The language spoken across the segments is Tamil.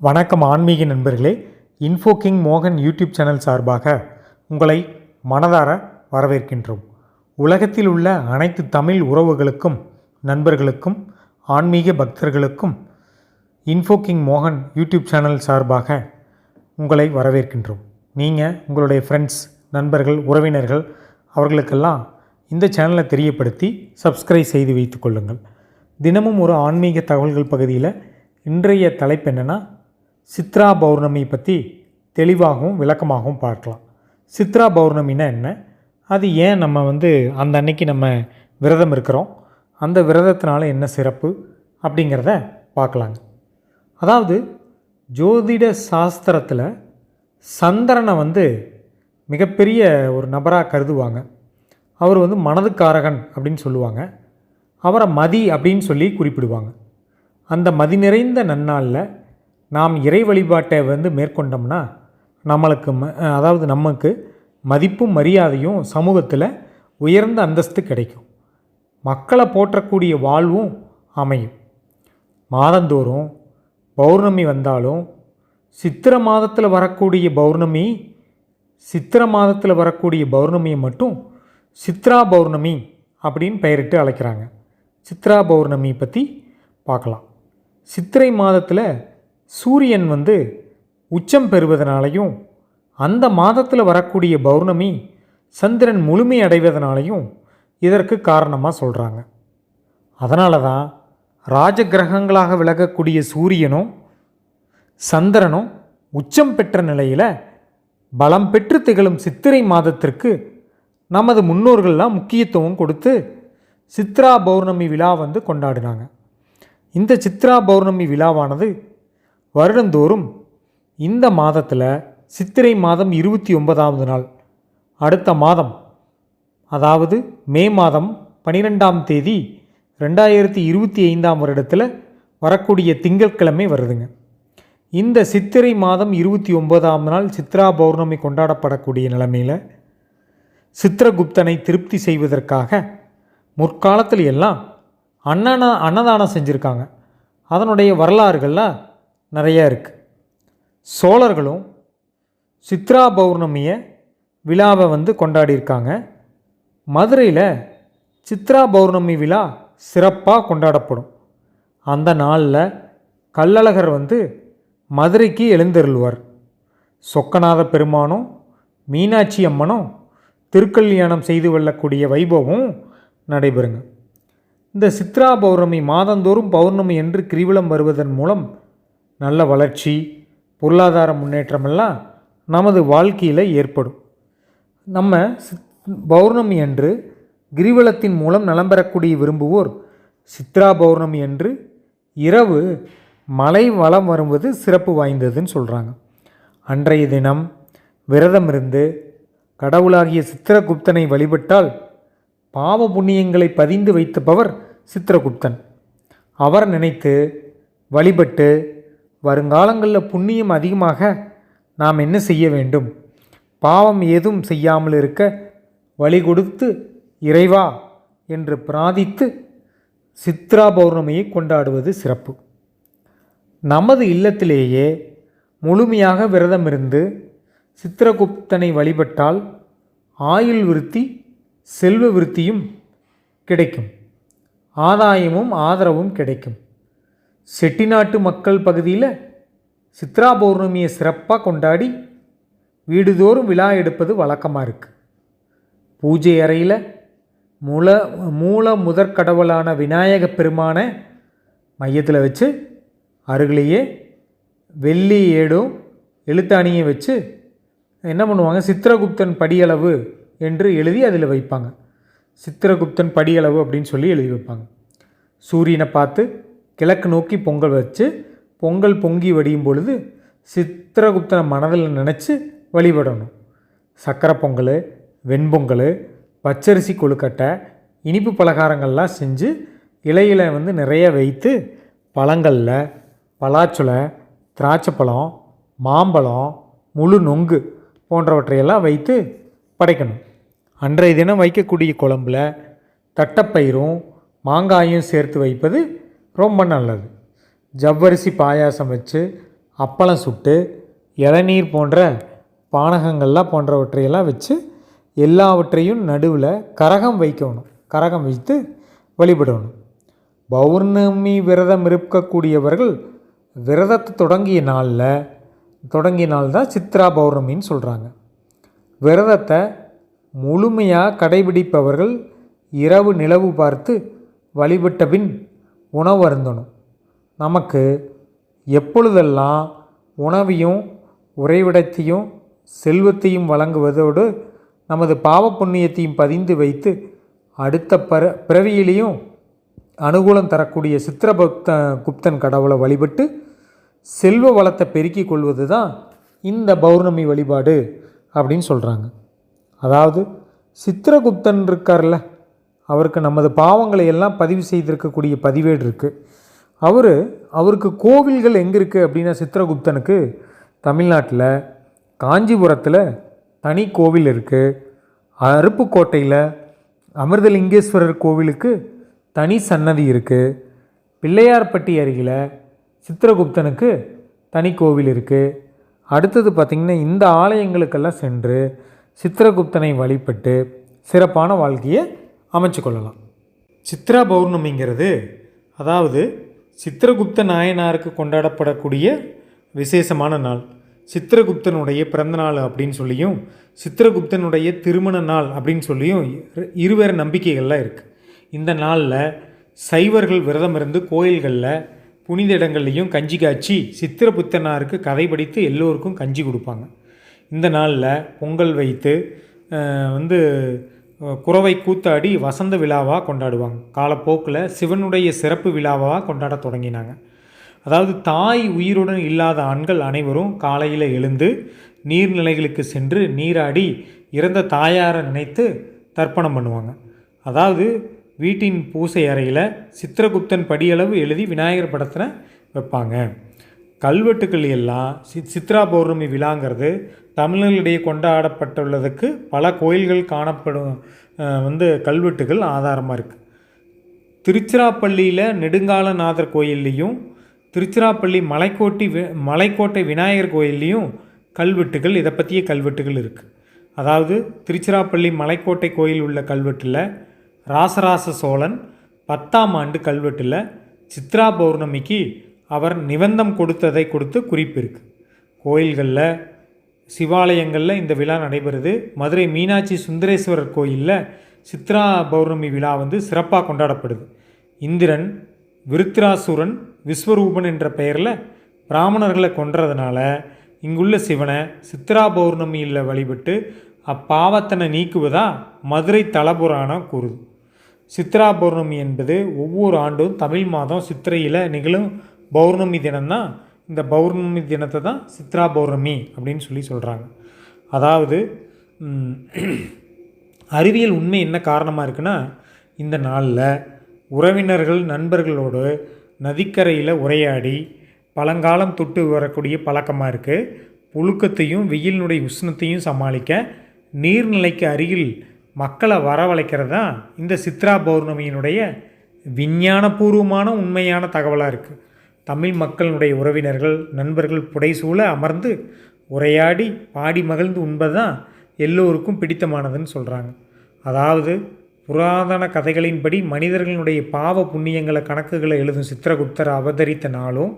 வணக்கம் ஆன்மீக நண்பர்களே. இன்ஃபோ கிங் மோகன் யூடியூப் சேனல் சார்பாக உங்களை மனதார வரவேற்கின்றோம். உலகத்தில் உள்ள அனைத்து தமிழ் உறவுகளுக்கும் நண்பர்களுக்கும் ஆன்மீக பக்தர்களுக்கும் இன்ஃபோ கிங் மோகன் யூடியூப் சேனல் சார்பாக உங்களை வரவேற்கின்றோம். நீங்கள் உங்களுடைய ஃப்ரெண்ட்ஸ், நண்பர்கள், உறவினர்கள் அவர்களுக்கெல்லாம் இந்த சேனலை தெரியப்படுத்தி சப்ஸ்கிரைப் செய்து வைத்து கொள்ளுங்கள். தினமும் ஒரு ஆன்மீக தகவல்கள் பகுதியில் இன்றைய தலைப்பு என்னென்னா, சித்ரா பௌர்ணமி பற்றி தெளிவாகவும் விளக்கமாகவும் பார்க்கலாம். சித்ரா பௌர்ணமின்னா என்ன, அது ஏன் நம்ம அந்த அன்னைக்கு நம்ம விரதம் இருக்கிறோம், அந்த விரதத்தினால என்ன சிறப்பு அப்படிங்கிறத பார்க்கலாங்க. அதாவது ஜோதிட சாஸ்திரத்தில் சந்திரனை மிகப்பெரிய ஒரு நபராக கருதுவாங்க. அவர் மனதுக்காரகன் அப்படின்னு சொல்லுவாங்க. அவரை மதி அப்படின்னு சொல்லி குறிப்பிடுவாங்க. அந்த மதி நிறைந்த நன்னாளில் நாம் இறை வழிபாட்டை மேற்கொண்டோம்னா நமக்கு மதிப்பும் மரியாதையும் சமூகத்தில் உயர்ந்த அந்தஸ்து கிடைக்கும். மக்களை போற்றக்கூடிய வாழ்வும் அமையும். மாதந்தோறும் பௌர்ணமி வந்தாலும் சித்திரை மாதத்தில் வரக்கூடிய பௌர்ணமியை மட்டும் சித்ரா பௌர்ணமி அப்படின்னு பெயரிட்டு அழைக்கிறாங்க. சித்ரா பௌர்ணமி பற்றி பார்க்கலாம். சித்திரை மாதத்தில் சூரியன் உச்சம் பெறுவதனாலையும் அந்த மாதத்தில் வரக்கூடிய பௌர்ணமி சந்திரன் முழுமை அடைவதனாலையும் இதற்கு காரணமாக சொல்கிறாங்க. அதனால தான் ராஜகிரகங்களாக விளங்கக்கூடிய சூரியனும் சந்திரனும் உச்சம் பெற்ற நிலையில் பலம் பெற்று திகழும் சித்திரை மாதத்திற்கு நமது முன்னோர்கள்லாம் முக்கியத்துவம் கொடுத்து சித்ரா பௌர்ணமி விழா கொண்டாடினாங்க. இந்த சித்ரா பௌர்ணமி விழாவானது வருடந்தோறும் இந்த மாதத்தில் சித்திரை மாதம் 29வது நாள், அடுத்த மாதம் அதாவது மே மாதம் 12ஆம் தேதி 2025ஆம் வருடத்தில் வரக்கூடிய திங்கட்கிழமை வருதுங்க. இந்த சித்திரை மாதம் 29ஆம் நாள் சித்ரா பௌர்ணமி கொண்டாடப்படக்கூடிய நிலைமையில் சித்திரகுப்தனை திருப்தி செய்வதற்காக முற்காலத்தில் எல்லாம் அன்னதானம் செஞ்சுருக்காங்க. அதனுடைய வரலாறுகள்லாம் நிறையா இருக்குது. சோழர்களும் சித்ரா பௌர்ணமியை விழாவை கொண்டாடியிருக்காங்க. மதுரையில் சித்ரா பௌர்ணமி விழா சிறப்பாக கொண்டாடப்படும். அந்த நாளில் கள்ளழகர் மதுரைக்கு எழுந்தருள்வார். சொக்கநாத பெருமானும் மீனாட்சி அம்மனும் திருக்கல்யாணம் செய்து கொள்ளக்கூடிய வைபவம் நடைபெறுங்க. இந்த சித்ரா பௌர்ணமி மாதந்தோறும் பௌர்ணமி என்று கிரிவலம் வருவதன் மூலம் நல்ல வளர்ச்சி, பொருளாதார முன்னேற்றமெல்லாம் நமது வாழ்க்கையில் ஏற்படும். நம்ம பௌர்ணமி அன்று கிரிவலத்தின் மூலம் நலம் பெறக்கூடிய விரும்புவோர் சித்ரா பௌர்ணமி அன்று இரவு மலை வலம் வருவது சிறப்பு வாய்ந்ததுன்னு சொல்கிறாங்க. அன்றைய தினம் விரதம் இருந்து கடவுளாகிய சித்திரகுப்தனை வழிபட்டால் பாவ புண்ணியங்களை பதிந்து வைத்தபவர் சித்திரகுப்தன். அவர் நினைத்து வழிபட்டு வருங்காலங்களில் புண்ணியம் அதிகமாக நாம் என்ன செய்ய வேண்டும், பாவம் ஏதும் செய்யாமல் இருக்க வழி கொடுத்து இறைவா என்று பிரார்த்தித்து சித்ரா பௌர்ணமியை கொண்டாடுவது சிறப்பு. நமது இல்லத்திலேயே முழுமையாக விரதம் இருந்து சித்திரகுப்தனை வழிபட்டால் ஆயுள் விருத்தி, செல்வ விருத்தியும் கிடைக்கும், ஆதாயமும் ஆதரவும் கிடைக்கும். செட்டிநாட்டு மக்கள் பகுதியில் சித்ரா பௌர்ணமியை சிறப்பாக கொண்டாடி வீடுதோறும் விழா எடுப்பது வழக்கமாக இருக்குது. பூஜை அறையில் மூல முதற்கடவுளான விநாயக பெருமானை மையத்தில் வச்சு அருகிலேயே வெள்ளி ஏடும் எழுத்தாணியை வச்சு என்ன பண்ணுவாங்க, சித்திரகுப்தன் படியளவு என்று எழுதி அதில் வைப்பாங்க. சித்திரகுப்தன் படியளவு அப்படின்னு சொல்லி எழுதி வைப்பாங்க. சூரியனை பார்த்து கிழக்கு நோக்கி பொங்கல் வச்சு பொங்கல் பொங்கி வடியும் பொழுது சித்திரகுப்தனை மனதில் நினச்சி வழிபடணும். சக்கரை பொங்கல், வெண்பொங்கல், பச்சரிசி கொழுக்கட்டை, இனிப்பு பலகாரங்கள்லாம் செஞ்சு இலையில் நிறைய வைத்து பழங்களில் பலாச்சுளை, திராட்சைப்பழம், மாம்பழம், முழு நொங்கு போன்றவற்றையெல்லாம் வைத்து படைக்கணும். அன்றைய தினம் வைக்கக்கூடிய குழம்பில் தட்டைப்பயிரும் மாங்காயும் சேர்த்து வைப்பது ரொம்ப நல்லது. ஜவ்வரிசி பாயாசம் வச்சு அப்பளம் சுட்டு இளநீர் போன்ற பானகங்கள்லாம் போன்றவற்றையெல்லாம் வச்சு எல்லாவற்றையும் நடுவில் கரகம் வைக்கணும். கரகம் வைத்து வழிபடணும். பௌர்ணமி விரதம் இருக்கக்கூடியவர்கள் விரதத்தை தொடங்கிய நாள் தான் சித்ரா பௌர்ணமின்னு சொல்கிறாங்க. விரதத்தை முழுமையாக கடைபிடிப்பவர்கள் இரவு நிலவு பார்த்து வழிபட்ட பின் உணவு அருந்தணும். நமக்கு எப்பொழுதெல்லாம் உணவையும் உறைவிடத்தையும் செல்வத்தையும் வழங்குவதோடு நமது பாவ புண்ணியத்தையும் பதிந்து வைத்து அடுத்த பிறவியிலையும் அனுகூலம் தரக்கூடிய சித்திரகுப்தன் கடவுளை வழிபட்டு செல்வ வளத்தை பெருக்கிக் கொள்வது தான் இந்த பௌர்ணமி வழிபாடு அப்படின்னு சொல்கிறாங்க. அதாவது சித்திரகுப்தன் இருக்கார்ல, அவருக்கு நமது பாவங்களை எல்லாம் பதிவு செய்திருக்கக்கூடிய பதிவேடு இருக்குது. அவருக்கு கோவில்கள் எங்கே இருக்குது அப்படின்னா, சித்திரகுப்தனுக்கு தமிழ்நாட்டில் காஞ்சிபுரத்தில் தனி கோவில் இருக்குது. அருப்புக்கோட்டையில் அமிர்தலிங்கேஸ்வரர் கோவிலுக்கு தனி சன்னதி இருக்குது. பிள்ளையார்பட்டி அருகில் சித்திரகுப்தனுக்கு தனி கோவில் இருக்குது. அடுத்தது பார்த்திங்கன்னா, இந்த ஆலயங்களுக்கெல்லாம் சென்று சித்திரகுப்தனை வழிபட்டு சிறப்பான வாழ்க்கையை அமைச்சு கொள்ளலாம். சித்ரா பௌர்ணமிங்கிறது அதாவது சித்திரகுப்த நாயனாருக்கு கொண்டாடப்படக்கூடிய விசேஷமான நாள். சித்திரகுப்தனுடைய பிறந்த நாள் அப்படின்னு சொல்லியும் சித்திரகுப்தனுடைய திருமண நாள் அப்படின்னு சொல்லியும் இருவேறு நம்பிக்கைகள்லாம் இருக்குது. இந்த நாளில் சைவர்கள் விரதம் இருந்து கோயில்களில் புனித இடங்கள்லையும் கஞ்சி காய்ச்சி சித்திரகுப்தனாருக்கு கதை படித்து எல்லோருக்கும் கஞ்சி கொடுப்பாங்க. இந்த நாளில் பொங்கல் வைத்து குறவை கூத்தாடி வசந்த விழாவாக கொண்டாடுவாங்க. காலப்போக்கில் சிவனுடைய சிறப்பு விழாவாக கொண்டாட தொடங்கினாங்க. அதாவது தாய் உயிருடன் இல்லாத ஆண்கள் அனைவரும் காலையில் எழுந்து நீர்நிலைகளுக்கு சென்று நீராடி இறந்த தாயாரை நினைத்து தர்ப்பணம் பண்ணுவாங்க. அதாவது வீட்டின் பூசை அறையில் சித்திரகுப்தன் படியளவு எழுதி விநாயகர் படத்தில் வைப்பாங்க. கல்வெட்டுக்கள் எல்லாம் சித்ரா பௌர்ணமி விழாங்கிறது தமிழர்களிடையே கொண்டாடப்பட்டுள்ளதுக்கு பல கோயில்கள் காணப்படும் கல்வெட்டுகள் ஆதாரமாக இருக்குது. திருச்சிராப்பள்ளியில் நெடுங்காலநாதர் கோயில்லையும் திருச்சிராப்பள்ளி மலைக்கோட்டை விநாயகர் கோயில்லையும் கல்வெட்டுகள் இதை பற்றிய கல்வெட்டுகள் இருக்குது. அதாவது திருச்சிராப்பள்ளி மலைக்கோட்டை கோயில் உள்ள கல்வெட்டில் ராசராச சோழன் 10ஆம் ஆண்டு கல்வெட்டில் சித்ரா பௌர்ணமிக்கு அவர் நிபந்தம் கொடுத்து குறிப்பு இருக்குது. கோயில்களில் சிவாலயங்களில் இந்த விழா நடைபெறுது. மதுரை மீனாட்சி சுந்தரேஸ்வரர் கோயிலில் சித்ரா பௌர்ணமி விழா சிறப்பாக கொண்டாடப்படுது. இந்திரன் விருத்ராசுரன் விஸ்வரூபன் என்ற பெயரில் பிராமணர்களை கொன்றதுனால இங்குள்ள சிவனை சித்ரா பௌர்ணமியில் வழிபட்டு அப்பாவத்தனை நீக்குவதாக மதுரை தலபுராணம் கூறுது. சித்ரா பௌர்ணமி என்பது ஒவ்வொரு ஆண்டும் தமிழ் மாதம் சித்திரையில் நிகழும் பௌர்ணமி தினம்தான். இந்த பௌர்ணமி தினத்தை தான் சித்ரா பௌர்ணமி அப்படின்னு சொல்கிறாங்க. அதாவது அறிவியல் உண்மை என்ன காரணமாக இருக்குன்னா, இந்த நாளில் உறவினர்கள் நண்பர்களோடு நதிக்கரையில் உரையாடி பழங்காலம் தொட்டு வரக்கூடிய பழக்கமாக இருக்குது. புழுக்கத்தையும் வெயிலினுடைய உஷ்ணத்தையும் சமாளிக்க நீர்நிலைக்கு அருகில் மக்களை வரவழைக்கிறது தான் இந்த சித்ரா பௌர்ணமியினுடைய விஞ்ஞானபூர்வமான உண்மையான தகவலாக இருக்குது. தமிழ் மக்களுடைய உறவினர்கள் நண்பர்கள் புடைசூழ அமர்ந்து உரையாடி பாடி மகிழ்ந்து உண்பது தான் எல்லோருக்கும் பிடித்தமானதுன்னு சொல்கிறாங்க. அதாவது புராதன கதைகளின்படி மனிதர்களுடைய பாவ புண்ணியங்களை கணக்குகளை எழுதும் சித்திரகுப்தர் அவதரித்த நாளும்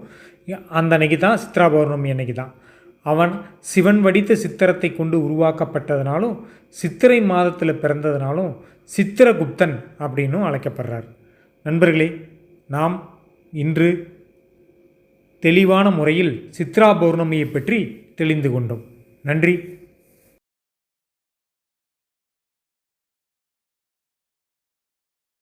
அந்த அன்னைக்கு தான் சித்ரா பௌர்ணமி அன்னைக்கு தான். அவன் சிவன் வடித்த சித்திரத்தை கொண்டு உருவாக்கப்பட்டதுனாலும் சித்திரை மாதத்தில் பிறந்ததுனாலும் சித்திரகுப்தன் அப்படின்னும் அழைக்கப்படுறார். நண்பர்களே, நாம் இன்று தெளிவான முறையில் சித்ரா பௌர்ணமியை பற்றி தெளிந்து கொண்டோம். நன்றி.